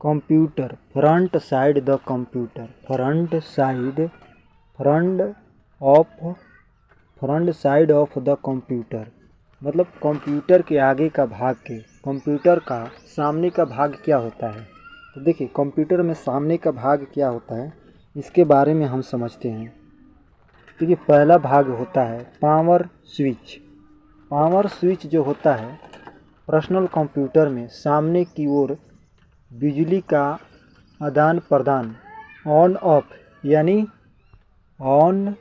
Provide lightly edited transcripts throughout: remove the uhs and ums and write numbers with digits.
Computer, front side the computer, front side of the computer मतलब computer के आगे का भाग के, कंप्यूटर का सामने का भाग क्या होता है। तो देखिए कंप्यूटर में सामने का भाग क्या होता है इसके बारे में हम समझते हैं। देखिए पहला भाग होता है पावर स्विच। पावर स्विच जो होता है पर्सनल कंप्यूटर में सामने की ओर बिजली का आदान प्रदान ऑन ऑफ यानी ऑन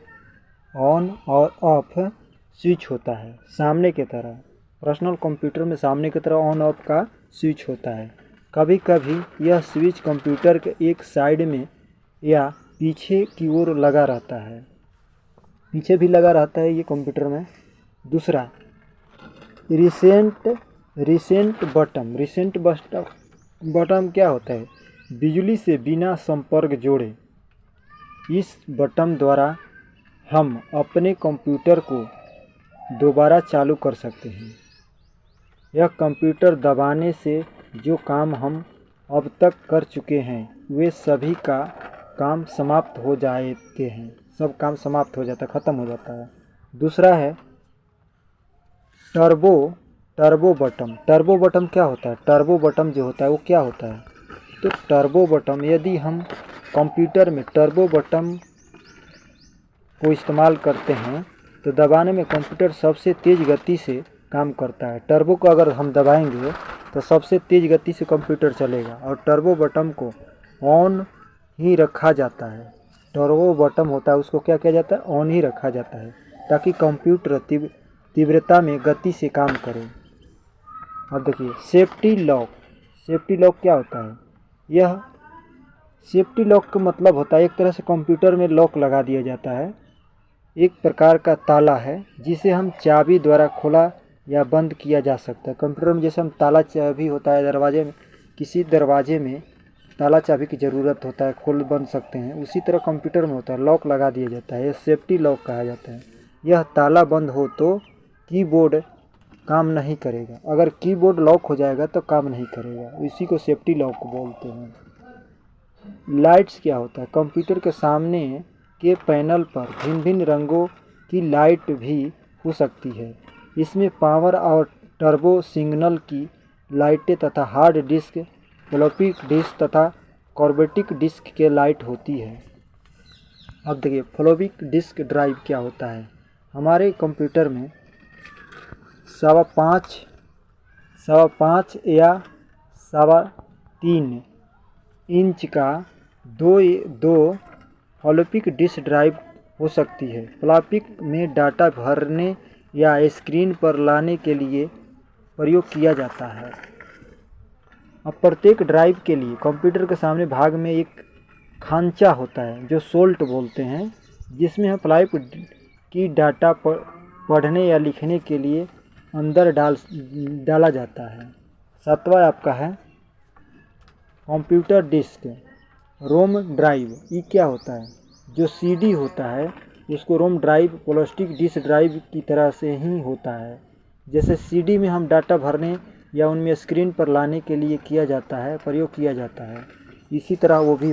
और ऑफ स्विच होता है सामने की तरह। पर्सनल कंप्यूटर में सामने की तरह ऑन ऑफ का स्विच होता है। कभी कभी यह स्विच कंप्यूटर के एक साइड में या पीछे की ओर लगा रहता है, पीछे भी लगा रहता है ये कंप्यूटर में। दूसरा रिसेंट बटन क्या होता है, बिजली से बिना संपर्क जोड़े इस बटन द्वारा हम अपने कंप्यूटर को दोबारा चालू कर सकते हैं। यह कंप्यूटर दबाने से जो काम हम अब तक कर चुके हैं वे सभी का काम समाप्त हो जाते हैं, सब काम समाप्त हो जाता है, ख़त्म हो जाता है। दूसरा है टर्बो बटन क्या होता है, टर्बो बटन जो होता है वो क्या होता है। तो टर्बो बटन, यदि हम कंप्यूटर में टर्बो बटन को इस्तेमाल करते हैं तो दबाने में कंप्यूटर सबसे तेज़ गति से काम करता है। टर्बो को अगर हम दबाएंगे तो सबसे तेज़ गति से कंप्यूटर चलेगा और टर्बो बटन को ऑन ही रखा जाता है। टर्बो बटन होता है उसको क्या किया जाता है, ऑन ही रखा जाता है ताकि कंप्यूटर तीव्रता में गति से काम करे। अब देखिए सेफ्टी लॉक क्या होता है। यह सेफ्टी लॉक का मतलब होता है एक तरह से कंप्यूटर में लॉक लगा दिया जाता है, एक प्रकार का ताला है जिसे हम चाबी द्वारा खोला या बंद किया जा सकता है। कंप्यूटर में जैसे हम ताला चाबी होता है दरवाजे में, किसी दरवाजे में ताला चाबी की ज़रूरत होता है, खोल बंद सकते हैं, उसी तरह कंप्यूटर में होता है, लॉक लगा दिया जाता है, यह सेफ्टी लॉक कहा जाता है। यह ताला बंद हो तो कीबोर्ड काम नहीं करेगा, अगर कीबोर्ड लॉक हो जाएगा तो काम नहीं करेगा, इसी को सेफ्टी लॉक बोलते हैं। लाइट्स क्या होता है, कंप्यूटर के सामने के पैनल पर भिन्न भिन्न रंगों की लाइट भी हो सकती है। इसमें पावर और टर्बो सिग्नल की लाइटें तथा हार्ड डिस्क, फ्लॉपी डिस्क तथा कॉर्बेटिक डिस्क के लाइट होती है। अब देखिए फ्लॉपी डिस्क ड्राइव क्या होता है। हमारे कंप्यूटर में 5.5 या 3.25 इंच का दो फ्लॉपी डिस्क ड्राइव हो सकती है। फ्लॉपी में डाटा भरने या स्क्रीन पर लाने के लिए प्रयोग किया जाता है। अब प्रत्येक ड्राइव के लिए कंप्यूटर के सामने भाग में एक खांचा होता है जो सोल्ट बोलते हैं, जिसमें हम फ्लॉपी की डाटा पढ़ने या लिखने के लिए अंदर डाला जाता है। सातवां आपका है कंप्यूटर डिस्क रोम ड्राइव। ये क्या होता है, जो सीडी होता है उसको रोम ड्राइव प्लास्टिक डिस्क ड्राइव की तरह से ही होता है। जैसे सीडी में हम डाटा भरने या उनमें स्क्रीन पर लाने के लिए किया जाता है, प्रयोग किया जाता है, इसी तरह वो भी